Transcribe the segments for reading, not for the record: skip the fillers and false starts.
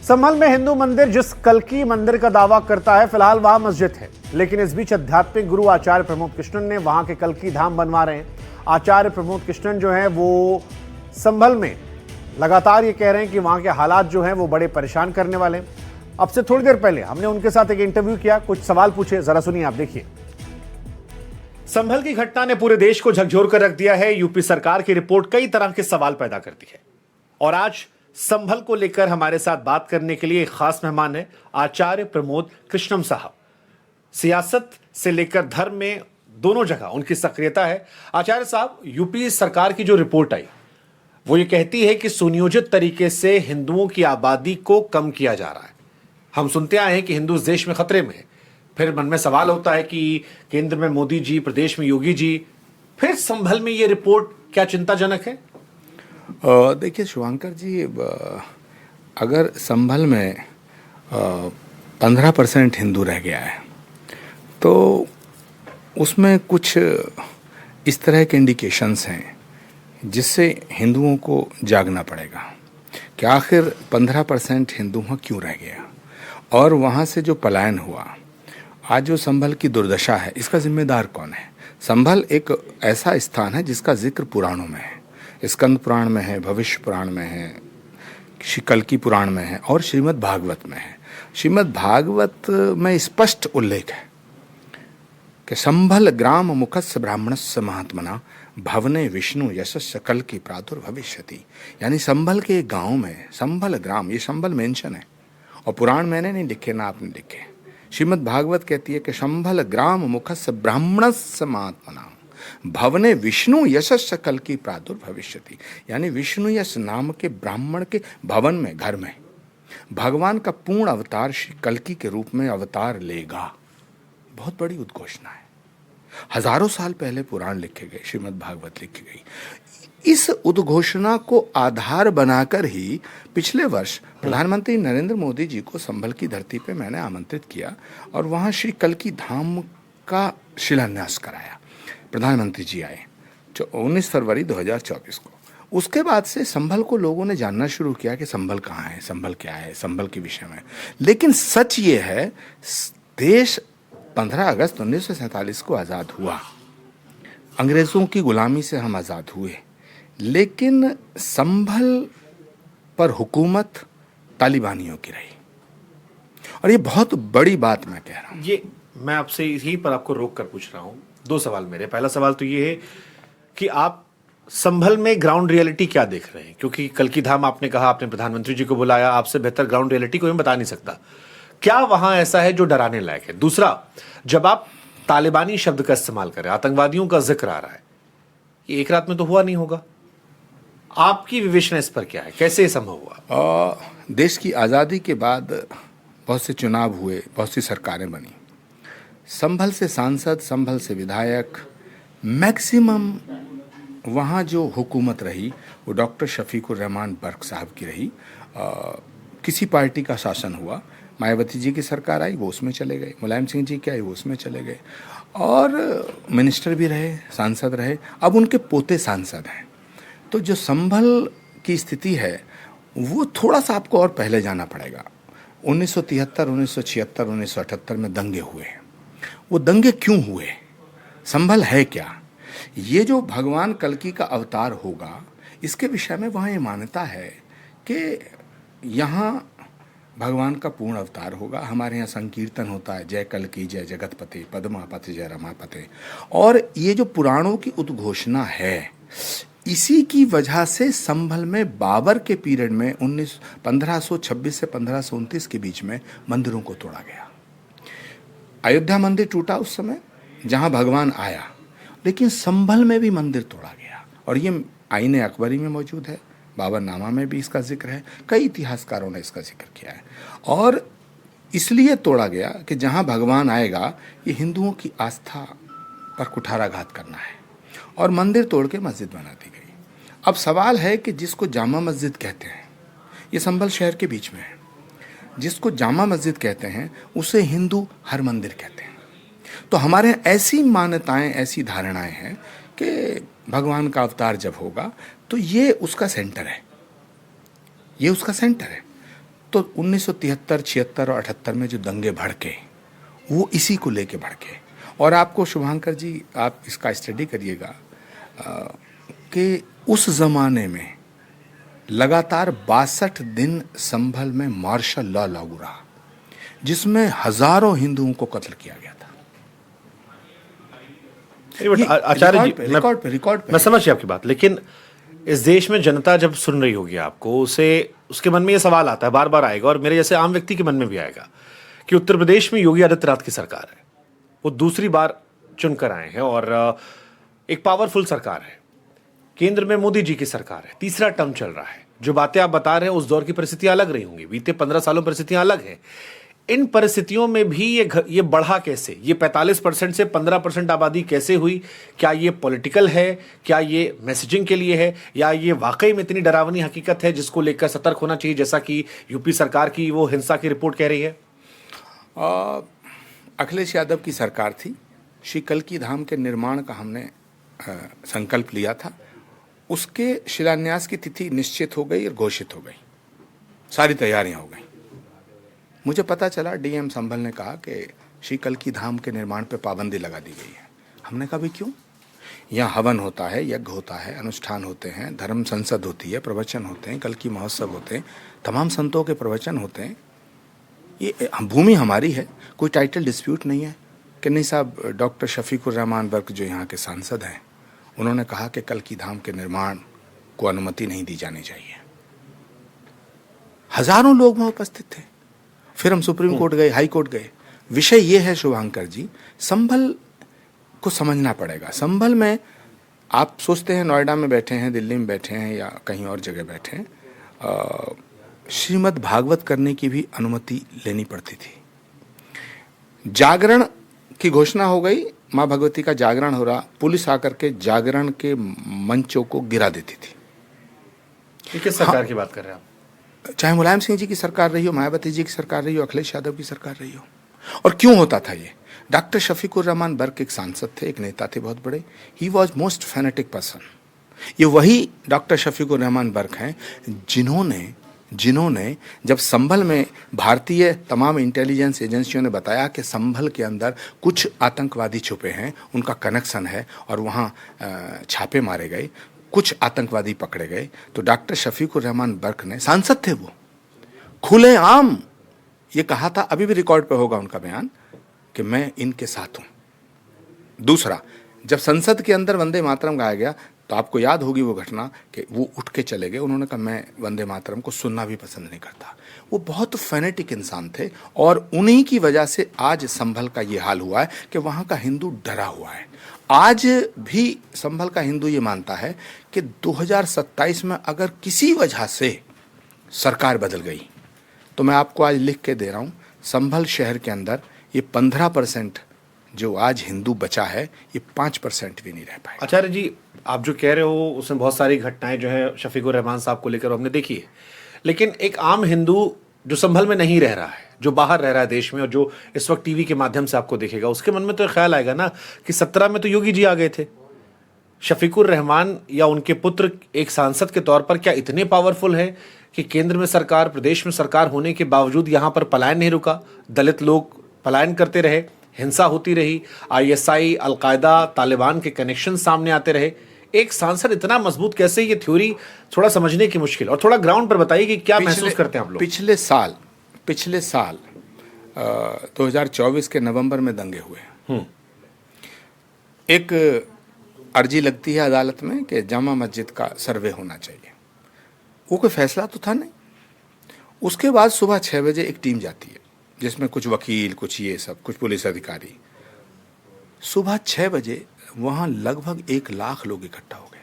संभल में हिंदू मंदिर जिस कल्की मंदिर का दावा करता है, फिलहाल वहां मस्जिद है, लेकिन इस बीच आध्यात्मिक गुरु आचार्य प्रमोद कृष्णन ने वहां के कल्की धाम बनवा रहे हैं। आचार्य प्रमोद कृष्णन जो है वो संभल में लगातार ये कह रहे हैं कि वहां के हालात जो हैं वो बड़े परेशान करने वाले हैं। अब से थोड़ी देर पहले हमने उनके साथ एक इंटरव्यू किया, कुछ सवाल पूछे, जरा सुनिए, आप देखिए। संभल की घटना ने पूरे देश को झकझोर कर रख दिया है। यूपी सरकार की रिपोर्ट कई तरह के सवाल पैदा करती है और आज संभल को लेकर हमारे साथ बात करने के लिए एक खास मेहमान है आचार्य प्रमोद कृष्णम साहब। सियासत से लेकर धर्म में दोनों जगह उनकी सक्रियता है। आचार्य साहब, यूपी सरकार की जो रिपोर्ट आई वो ये कहती है कि सुनियोजित तरीके से हिंदुओं की आबादी को कम किया जा रहा है। हम सुनते आए हैं कि हिंदू इस देश में खतरे में है। फिर मन में सवाल होता है कि केंद्र में मोदी जी, प्रदेश में योगी जी, फिर संभल में ये रिपोर्ट क्या चिंताजनक है? देखिए शुभांकर जी, अगर संभल में 15% हिंदू रह गया है तो उसमें कुछ इस तरह के इंडिकेशंस हैं जिससे हिंदुओं को जागना पड़ेगा कि आखिर 15% हिंदू वहाँ क्यों रह गया और वहाँ से जो पलायन हुआ, आज जो संभल की दुर्दशा है, इसका जिम्मेदार कौन है? संभल एक ऐसा स्थान है जिसका जिक्र पुराणों में है, स्कंद पुराण में है, भविष्य पुराण में है, कल्की पुराण में है और श्रीमद् भागवत में है। श्रीमद् भागवत में स्पष्ट उल्लेख है कि संभल ग्राम मुखस्य ब्राह्मणस्य महात्मना भवने विष्णु यशस्य कल्की प्रादुर्भविष्यति। यानी संभल के गांव में संभल ग्राम, ये संभल मेंशन है और पुराण मैंने नहीं लिखे ना आपने लिखे। श्रीमद् भागवत कहती है कि संभल ग्राम मुखस्य ब्राह्मणस्य महात्मना भवने विष्णु यशस्य कल्की प्रादुर्भविष्यति। यानी विष्णु यश नाम के ब्राह्मण के भवन में, घर में भगवान का पूर्ण अवतार श्री कल्की के रूप में अवतार लेगा। बहुत बड़ी उद्घोषणा है। हजारों साल पहले पुराण लिखे गए, श्रीमद् भागवत लिखी गई। इस उद्घोषणा को आधार बनाकर ही पिछले वर्ष प्रधानमंत्री नरेंद्र मोदी जी को संभल की धरती पे मैंने आमंत्रित किया और वहां श्री कल्की धाम का शिलान्यास कराया। प्रधानमंत्री जी आए 19 फरवरी 2024 को। उसके बाद से संभल को लोगों ने जानना शुरू किया कि संभल कहाँ है, संभल क्या है, संभल के विषय में। लेकिन सच ये है, देश 15 अगस्त 1947 को आज़ाद हुआ, अंग्रेज़ों की गुलामी से हम आज़ाद हुए, लेकिन संभल पर हुकूमत तालिबानियों की रही। और ये बहुत बड़ी बात मैं कह रहा हूँ। ये मैं आपसे यहीं पर आपको रोक कर पूछ रहा हूँ। दो सवाल मेरे। पहला सवाल तो ये है कि आप संभल में ग्राउंड रियलिटी क्या देख रहे हैं? क्योंकि कल्की धाम आपने कहा, आपने प्रधानमंत्री जी को बुलाया, आपसे बेहतर ग्राउंड रियलिटी कोई बता नहीं सकता। क्या वहां ऐसा है जो डराने लायक है? दूसरा, जब आप तालिबानी शब्द का इस्तेमाल करें, आतंकवादियों का जिक्र आ रहा है, ये एक रात में तो हुआ नहीं होगा। आपकी विवेचना इस पर क्या है? कैसे ये संभव हुआ? देश की आज़ादी के बाद बहुत से चुनाव हुए, बहुत सी सरकारें बनी। संभल से सांसद, संभल से विधायक, मैक्सिमम वहाँ जो हुकूमत रही वो डॉक्टर शफीकुर रहमान बर्क साहब की रही। किसी पार्टी का शासन हुआ, मायावती जी की सरकार आई, वो उसमें चले गए, मुलायम सिंह जी की आई, वो उसमें चले गए और मिनिस्टर भी रहे, सांसद रहे, अब उनके पोते सांसद हैं। तो जो संभल की स्थिति है वो थोड़ा सा आपको और पहले जाना पड़ेगा। 1973, 1976, 1978 में दंगे हुए। वो दंगे क्यों हुए? संभल है क्या? ये जो भगवान कल्की का अवतार होगा, इसके विषय में वहाँ ये मान्यता है कि यहाँ भगवान का पूर्ण अवतार होगा। हमारे यहाँ संकीर्तन होता है, जय कल्की, जय जगतपते, पद्मापते, जय रमापते। और ये जो पुराणों की उद्घोषणा है, इसी की वजह से संभल में बाबर के पीरियड में 1526 से 1529 के बीच में मंदिरों को तोड़ा गया। अयोध्या मंदिर टूटा उस समय जहां भगवान आया, लेकिन संभल में भी मंदिर तोड़ा गया और ये आईने अकबरी में मौजूद है, बाबरनामा में भी इसका जिक्र है, कई इतिहासकारों ने इसका जिक्र किया है। और इसलिए तोड़ा गया कि जहां भगवान आएगा ये हिंदुओं की आस्था पर कुठाराघात करना है और मंदिर तोड़ के मस्जिद बना दी गई। अब सवाल है कि जिसको जामा मस्जिद कहते हैं, ये संभल शहर के बीच में है, जिसको जामा मस्जिद कहते हैं उसे हिंदू हर मंदिर कहते हैं। तो हमारे यहाँ ऐसी मान्यताएं, ऐसी धारणाएं हैं कि भगवान का अवतार जब होगा तो ये उसका सेंटर है, ये उसका सेंटर है। तो 1973, 76 और 78 में जो दंगे भड़के वो इसी को लेके भड़के। और आपको शुभांकर जी, आप इसका स्टडी करिएगा कि उस ज़माने में लगातार 62 दिन संभल में मार्शल लॉ लागू रहा, जिसमें हजारों हिंदुओं को कत्ल किया गया था। आचार्य जी, रिकॉर्ड पे मैं समझ गया आपकी बात, लेकिन इस देश में जनता जब सुन रही होगी आपको, उसके मन में ये सवाल आता है, बार बार आएगा, और मेरे जैसे आम व्यक्ति के मन में भी आएगा कि उत्तर प्रदेश में योगी आदित्यनाथ की सरकार है, वो दूसरी बार चुनकर आए हैं और एक पावरफुल सरकार है, केंद्र में मोदी जी की सरकार है, तीसरा टर्म चल रहा है। जो बातें आप बता रहे हैं उस दौर की परिस्थितियां अलग रही होंगी, बीते 15 सालों परिस्थितियां अलग हैं। इन परिस्थितियों में भी ये बढ़ा कैसे? ये 45% से 15% आबादी कैसे हुई? क्या ये पॉलिटिकल है? क्या ये मैसेजिंग के लिए है? या ये वाकई में इतनी डरावनी हकीकत है जिसको लेकर सतर्क होना चाहिए, जैसा कि यूपी सरकार की वो हिंसा की रिपोर्ट कह रही है? अखिलेश यादव की सरकार थी, श्री कल्की धाम के निर्माण का हमने संकल्प लिया था। उसके शिलान्यास की तिथि निश्चित हो गई और घोषित हो गई, सारी तैयारियां हो गई। मुझे पता चला डीएम संभल ने कहा कि श्री कल्की धाम के निर्माण पे पाबंदी लगा दी गई है। हमने कहा भी क्यों? यहाँ हवन होता है, यज्ञ होता है, अनुष्ठान होते हैं, धर्म संसद होती है, प्रवचन होते हैं, कल्की महोत्सव होते हैं, तमाम संतों के प्रवचन होते हैं। ये भूमि हमारी है, कोई टाइटल डिस्प्यूट नहीं है। कि नहीं साहब, डॉक्टर शफीकुर रहमान वर्क जो यहाँ के सांसद हैं, उन्होंने कहा कि कल्की धाम के निर्माण को अनुमति नहीं दी जानी चाहिए। हजारों लोग वहां उपस्थित थे। फिर हम सुप्रीम कोर्ट गए, हाई कोर्ट गए। विषय ये है शुभांकर जी, संभल को समझना पड़ेगा। संभल में आप सोचते हैं नोएडा में बैठे हैं, दिल्ली में बैठे हैं या कहीं और जगह बैठे हैं, श्रीमद् भागवत करने की भी अनुमति लेनी पड़ती थी। जागरण की घोषणा हो गई, माँ भगवती का जागरण हो रहा, पुलिस आकर के जागरण के मंचों को गिरा देती थी। ये किस सरकार की बात कर रहे हैं आप? चाहे मुलायम सिंह जी की सरकार रही हो, मायावती जी की सरकार रही हो, अखिलेश यादव की सरकार रही हो। और क्यों होता था ये? डॉक्टर शफीकुर रहमान बर्क एक सांसद थे, एक नेता थे बहुत बड़े। He was most fanatic person. ये वही डॉक्टर शफीकुर रहमान बर्क हैं जिन्होंने जब संभल में भारतीय तमाम इंटेलिजेंस एजेंसियों ने बताया कि संभल के अंदर कुछ आतंकवादी छुपे हैं, उनका कनेक्शन है, और वहाँ छापे मारे गए, कुछ आतंकवादी पकड़े गए, तो डॉक्टर शफीकुर रहमान बर्क ने, सांसद थे वो, खुलेआम ये कहा था, अभी भी रिकॉर्ड पे होगा उनका बयान, कि मैं इनके साथ हूं। दूसरा, जब संसद के अंदर वंदे मातरम गाया गया तो आपको याद होगी वो घटना कि वो उठ के चले गए। उन्होंने कहा मैं वंदे मातरम को सुनना भी पसंद नहीं करता। वो बहुत फैनेटिक इंसान थे और उन्हीं की वजह से आज संभल का ये हाल हुआ है कि वहाँ का हिंदू डरा हुआ है। आज भी संभल का हिंदू ये मानता है कि 2027 में अगर किसी वजह से सरकार बदल गई तो मैं आपको आज लिख के दे रहा हूँ, संभल शहर के अंदर ये 15% जो आज हिंदू बचा है, ये 5% भी नहीं रह पाए। आचार्य जी, आप जो कह रहे हो उसमें बहुत सारी घटनाएं जो है शफीकुर रहमान साहब को लेकर हमने देखी है, लेकिन एक आम हिंदू जो संभल में नहीं रह रहा है, जो बाहर रह रहा है देश में, और जो इस वक्त टीवी के माध्यम से आपको देखेगा, उसके मन में तो ख्याल आएगा ना कि 17 में तो योगी जी आ गए थे। शफीकुर रहमान या उनके पुत्र एक सांसद के तौर पर क्या इतने पावरफुल है कि केंद्र में सरकार, प्रदेश में सरकार होने के बावजूद यहां पर पलायन नहीं रुका, दलित लोग पलायन करते रहे, हिंसा होती रही, आईएसआई, अलकायदा, तालिबान के कनेक्शन सामने आते रहे। एक सांसद इतना मजबूत कैसे? ये थ्योरी थोड़ा समझने की मुश्किल, और थोड़ा ग्राउंड पर बताइए कि क्या महसूस करते हैं आप लोग? पिछले साल 2024 के नवंबर में दंगे हुए। एक अर्जी लगती है अदालत में कि जामा मस्जिद का सर्वे होना चाहिए। वो कोई फैसला तो था नहीं। उसके बाद सुबह 6 बजे एक टीम जाती है जिसमें कुछ वकील, कुछ ये सब, कुछ पुलिस अधिकारी। सुबह 6 बजे वहाँ लगभग 1 लाख लोग इकट्ठा हो गए।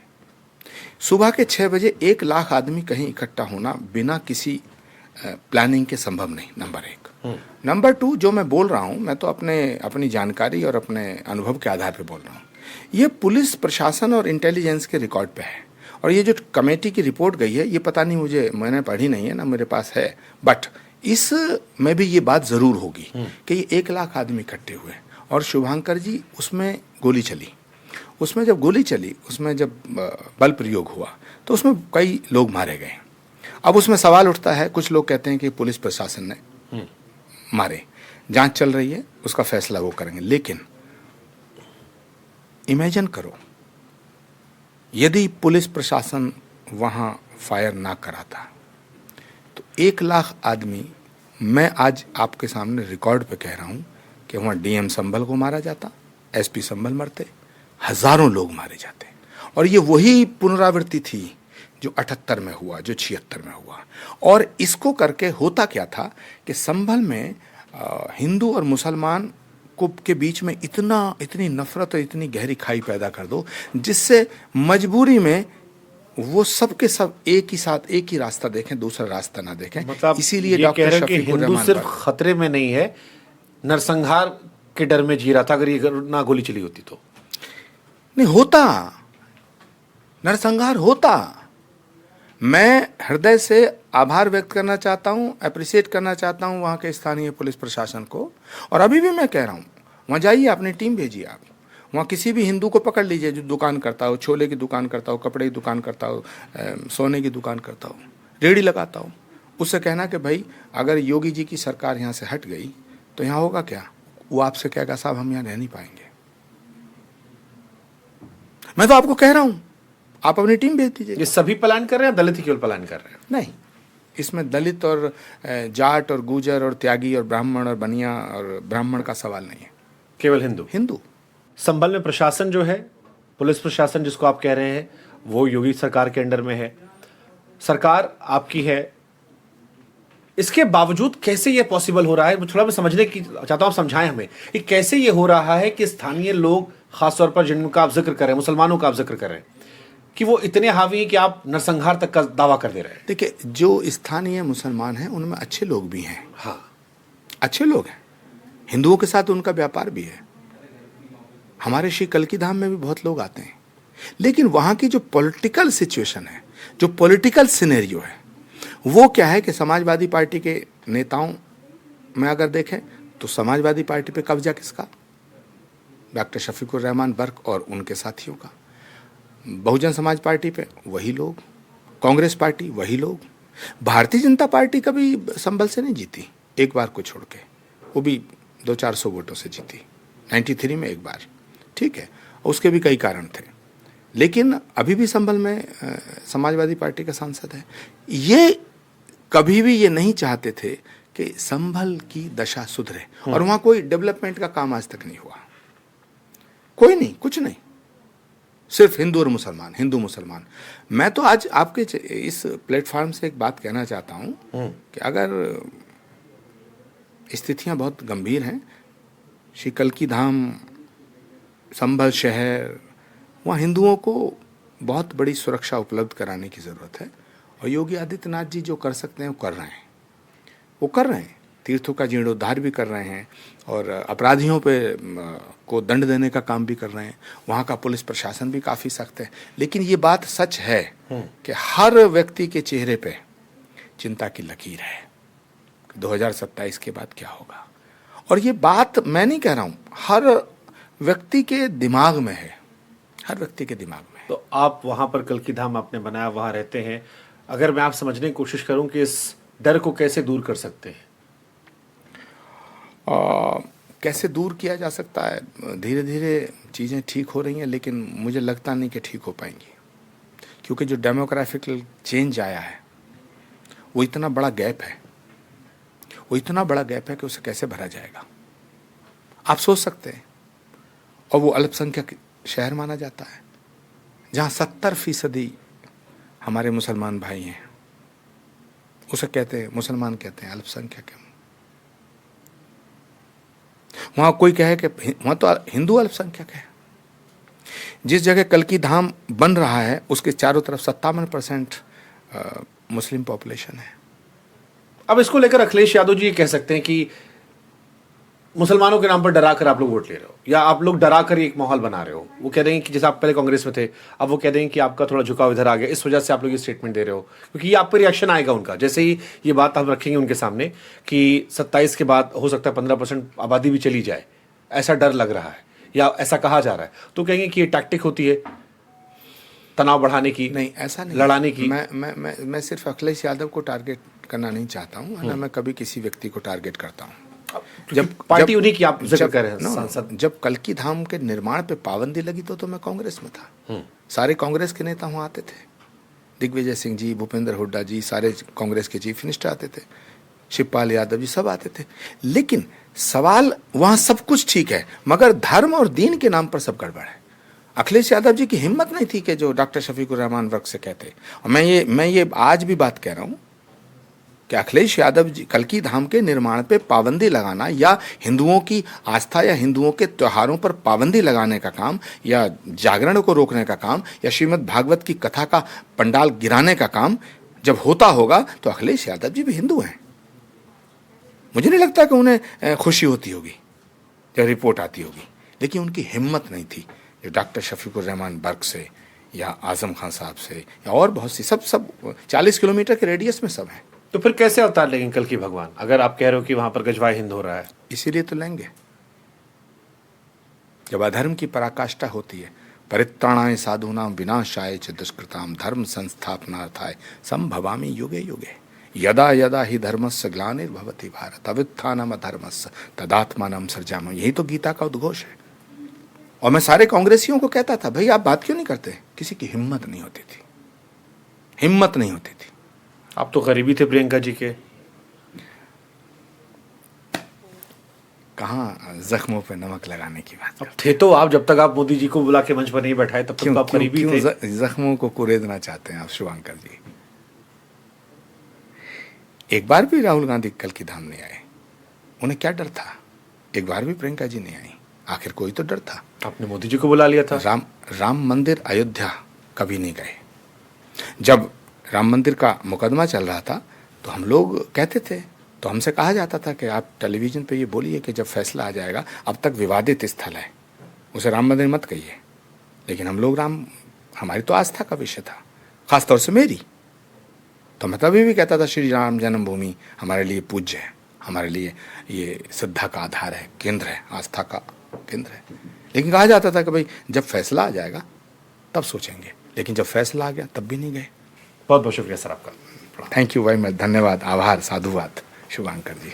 सुबह के 6 बजे 1 लाख आदमी कहीं इकट्ठा होना बिना किसी प्लानिंग के संभव नहीं, नंबर 1। नंबर 2, जो मैं बोल रहा हूँ, मैं तो अपनी जानकारी और अपने अनुभव के आधार पर बोल रहा हूँ। ये पुलिस प्रशासन और इंटेलिजेंस के रिकॉर्ड पे है। और ये जो कमेटी की रिपोर्ट गई है, ये पता नहीं, मैंने पढ़ी नहीं है ना, मेरे पास है, बट इस में भी ये बात ज़रूर होगी कि ये 1 लाख आदमी इकट्ठे हुए और शुभांकर जी उसमें गोली चली। उसमें जब गोली चली, उसमें जब बल प्रयोग हुआ तो उसमें कई लोग मारे गए। अब उसमें सवाल उठता है, कुछ लोग कहते हैं कि पुलिस प्रशासन ने मारे, जांच चल रही है, उसका फैसला वो करेंगे। लेकिन इमेजिन करो, यदि पुलिस प्रशासन वहां फायर ना कराता तो 1 लाख आदमी, मैं आज आपके सामने रिकॉर्ड पे कह रहा हूं कि वहां डीएम संभल को मारा जाता, एसपी संभल मरते, हजारों लोग मारे जाते। और ये वही पुनरावृत्ति थी जो 78 में हुआ, जो 76 में हुआ। और इसको करके होता क्या था कि संभल में हिंदू और मुसलमान को के बीच में इतनी नफरत और इतनी गहरी खाई पैदा कर दो, जिससे मजबूरी में वो सब के सब एक ही साथ एक ही रास्ता देखें, दूसरा रास्ता ना देखें। मतलब इसीलिए ये कह रहे हैं कि हिंदू सिर्फ खतरे में नहीं है, नरसंहार के डर में जी रहा था, अगर ये ना गोली चली होती तो नहीं होता, नरसंहार होता। मैं हृदय से आभार व्यक्त करना चाहता हूं, अप्रिशिएट करना चाहता हूं वहां के स्थानीय पुलिस प्रशासन को। और अभी भी मैं कह रहा हूं, वहां जाइए, अपनी टीम भेजिए, आप वहाँ किसी भी हिंदू को पकड़ लीजिए जो दुकान करता हो, छोले की दुकान करता हो, कपड़े की दुकान करता हो, सोने की दुकान करता हो, रेहड़ी लगाता हो, उससे कहना कि भाई अगर योगी जी की सरकार यहाँ से हट गई तो यहाँ होगा क्या? वो आपसे कहेगा साहब हम यहाँ रह नहीं पाएंगे। मैं तो आपको कह रहा हूँ, आप अपनी टीम भेज दीजिए। ये सभी पलायन कर रहे हैं, दलित ही केवल पलायन कर रहे हैं? नहीं, इसमें दलित और जाट और गुजर और त्यागी और ब्राह्मण और बनिया और ब्राह्मण का सवाल नहीं है, केवल हिंदू। हिंदू। संभल में प्रशासन जो है, पुलिस प्रशासन जिसको आप कह रहे हैं, वो योगी सरकार के अंडर में है, सरकार आपकी है। इसके बावजूद कैसे ये पॉसिबल हो रहा है? थोड़ा मैं समझने की चाहता हूं, आप समझाएं हमें कि कैसे ये हो रहा है कि स्थानीय लोग, खासतौर पर जिनका आप जिक्र कर रहे हैं, मुसलमानों का आप जिक्र कर रहे हैं, कि वो इतने हावी हैं कि आप नरसंहार तक का दावा कर दे रहे हैं। देखिए, जो स्थानीय मुसलमान हैं उनमें अच्छे लोग भी हैं। हाँ, अच्छे लोग हैं, हिंदुओं के साथ उनका व्यापार भी है। हमारे श्री कल्की धाम में भी बहुत लोग आते हैं। लेकिन वहाँ की जो पॉलिटिकल सिचुएशन है, जो पॉलिटिकल सिनेरियो है, वो क्या है कि समाजवादी पार्टी के नेताओं में अगर देखें तो समाजवादी पार्टी पे कब्जा किसका? डॉक्टर शफीकुर रहमान बर्क और उनके साथियों का। बहुजन समाज पार्टी पे वही लोग, कांग्रेस पार्टी वही लोग। भारतीय जनता पार्टी कभी संभल से नहीं जीती, एक बार को छोड़ के, वो भी 200-400 वोटों से जीती, 93 में एक बार, ठीक है, उसके भी कई कारण थे। लेकिन अभी भी संभल में समाजवादी पार्टी का सांसद है। ये कभी भी ये नहीं चाहते थे कि संभल की दशा सुधरे, और वहाँ कोई डेवलपमेंट का काम आज तक नहीं हुआ, कोई नहीं, कुछ नहीं, सिर्फ हिंदू और मुसलमान, हिंदू मुसलमान। मैं तो आज आपके इस प्लेटफॉर्म से एक बात कहना चाहता हूँ कि अगर स्थितियाँ बहुत गंभीर हैं, श्री कल्की धाम, संभल शहर, वहाँ हिंदुओं को बहुत बड़ी सुरक्षा उपलब्ध कराने की ज़रूरत है। और योगी आदित्यनाथ जी जो कर सकते हैं वो कर रहे हैं, वो कर रहे हैं। तीर्थों का जीर्णोद्धार भी कर रहे हैं और अपराधियों पे को दंड देने का काम भी कर रहे हैं। वहाँ का पुलिस प्रशासन भी काफ़ी सख्त है। लेकिन ये बात सच है कि हर व्यक्ति के चेहरे पे चिंता की लकीर है, 2027 के बाद क्या होगा। और ये बात मैं नहीं कह रहा हूँ, हर व्यक्ति के दिमाग में है, हर व्यक्ति के दिमाग में है। तो आप वहाँ पर कल्की धाम आपने बनाया, वहाँ रहते हैं, अगर मैं आप समझने की कोशिश करूँ कि इस डर को कैसे दूर कर सकते हैं? कैसे दूर किया जा सकता है? धीरे धीरे चीज़ें ठीक हो रही हैं, लेकिन मुझे लगता नहीं कि ठीक हो पाएंगी, क्योंकि जो डेमोग्राफिकल चेंज आया है वो इतना बड़ा गैप है, वो इतना बड़ा गैप है कि उसे कैसे भरा जाएगा, आप सोच सकते हैं। और वो अल्पसंख्यक शहर माना जाता है जहाँ 70% हमारे मुसलमान भाई हैं, उसे कहते हैं, मुसलमान कहते हैं अल्पसंख्यक है। वहाँ कोई कहे कि वहाँ तो हिंदू अल्पसंख्यक है। जिस जगह कल्की धाम बन रहा है उसके चारों तरफ 57% मुस्लिम पॉपुलेशन है। अब इसको लेकर अखिलेश यादव जी ये कह सकते हैं कि मुसलमानों के नाम पर डरा कर आप लोग वोट ले रहे हो, या आप लोग डरा कर एक माहौल बना रहे हो। वो कह देंगे कि जैसे आप पहले कांग्रेस में थे, अब वो कह देंगे कि आपका थोड़ा झुकाव इधर आ गया, इस वजह से आप लोग ये स्टेटमेंट दे रहे हो, क्योंकि ये आप पर रिएक्शन आएगा उनका। जैसे ही ये बात हम रखेंगे उनके सामने कि 27 के बाद हो सकता है 15% आबादी भी चली जाए, ऐसा डर लग रहा है या ऐसा कहा जा रहा है, तो कहेंगे कि ये टैक्टिक होती है। तनाव बढ़ाने की, नहीं ऐसा नहीं, लड़ाने की? मैं सिर्फ अखिलेश यादव को टारगेट करना नहीं चाहता हूँ, ना मैं कभी किसी व्यक्ति को टारगेट करता हूँ। जब पार्टी उन्हीं की आप जिक्र कर रहे हैं, सांसद। जब कल्की धाम के निर्माण पे पाबंदी लगी तो मैं कांग्रेस में था। सारे कांग्रेस के नेता वहाँ आते थे, दिग्विजय सिंह जी, भूपेंद्र हुड्डा जी, सारे कांग्रेस के चीफ मिनिस्टर आते थे, शिवपाल यादव जी सब आते थे। लेकिन सवाल वहाँ सब कुछ ठीक है, मगर धर्म और दीन के नाम पर सब गड़बड़ है। अखिलेश यादव जी की हिम्मत नहीं थी कि जो डॉक्टर शफीकुर रहमान वर्ग से कहते, और मैं ये आज भी बात कह रहा हूँ कि अखिलेश यादव जी कल्की धाम के निर्माण पे पाबंदी लगाना या हिंदुओं की आस्था या हिंदुओं के त्योहारों पर पाबंदी लगाने का काम या जागरण को रोकने का काम या श्रीमद् भागवत की कथा का पंडाल गिराने का काम जब होता होगा तो अखिलेश यादव जी भी हिंदू हैं। मुझे नहीं लगता कि उन्हें खुशी होती होगी जब रिपोर्ट आती होगी, लेकिन उनकी हिम्मत नहीं थी जो डॉक्टर शफीकुर रहमान बर्ग से या आजम खान साहब से या और बहुत सी सब 40 किलोमीटर के रेडियस में सब हैं। तो फिर कैसे अवतार लेंगे कल्की भगवान, अगर आप कह रहे हो कि वहां पर गजवाए हिंद हो रहा है? इसीलिए तो लेंगे, जब अधर्म की पराकाष्ठा होती है, परित्राणाय साधूनाम विनाशाय च दुष्कृताम धर्म संस्थापनार्थाय संभवामि युगे युगे यदा यदा ही धर्मस्य ग्लानिर्भवति भारत अव्युत्थानम अधर्मस्य तदात्मानं सृजामि। यही तो गीता का उद्घोष है। और मैं सारे कांग्रेसियों को कहता था, भाई आप बात क्यों नहीं करते? किसी की हिम्मत नहीं होती थी, हिम्मत नहीं होती थी। आप तो करीबी थे प्रियंका जी के। कहाँ जख्मों पे नमक लगाने की बात। अब थे तो आप, जब तक आप मोदी जी को बुला के मंच पर नहीं बैठाए तब तक तो आप करीबी थे। जख्मों को कुरेदना चाहते हैं आप शुभंकर जी? एक बार भी राहुल गांधी कल्की धाम नहीं आए, उन्हें क्या डर था? एक बार भी प्रियंका जी नहीं आई, आखिर कोई तो डर था। आपने मोदी जी को बुला लिया था। राम मंदिर अयोध्या कभी नहीं गए। जब राम मंदिर का मुकदमा चल रहा था तो हम लोग कहते थे, तो हमसे कहा जाता था कि आप टेलीविज़न पे ये बोलिए कि जब फैसला आ जाएगा, अब तक विवादित स्थल है, उसे राम मंदिर मत कहिए। लेकिन हम लोग हमारी तो आस्था का विषय था, ख़ासतौर से मेरी, तो मैं तभी भी कहता था श्री राम जन्मभूमि हमारे लिए पूज्य है, हमारे लिए ये श्रद्धा का आधार है, केंद्र है, आस्था का केंद्र है। लेकिन कहा जाता था कि भाई जब फैसला आ जाएगा तब सोचेंगे, लेकिन जब फैसला आ गया तब भी नहीं गए। बहुत बहुत शुक्रिया सर आपका। थैंक यू वेरी मच, धन्यवाद, आभार, साधुवाद शुभंकर जी।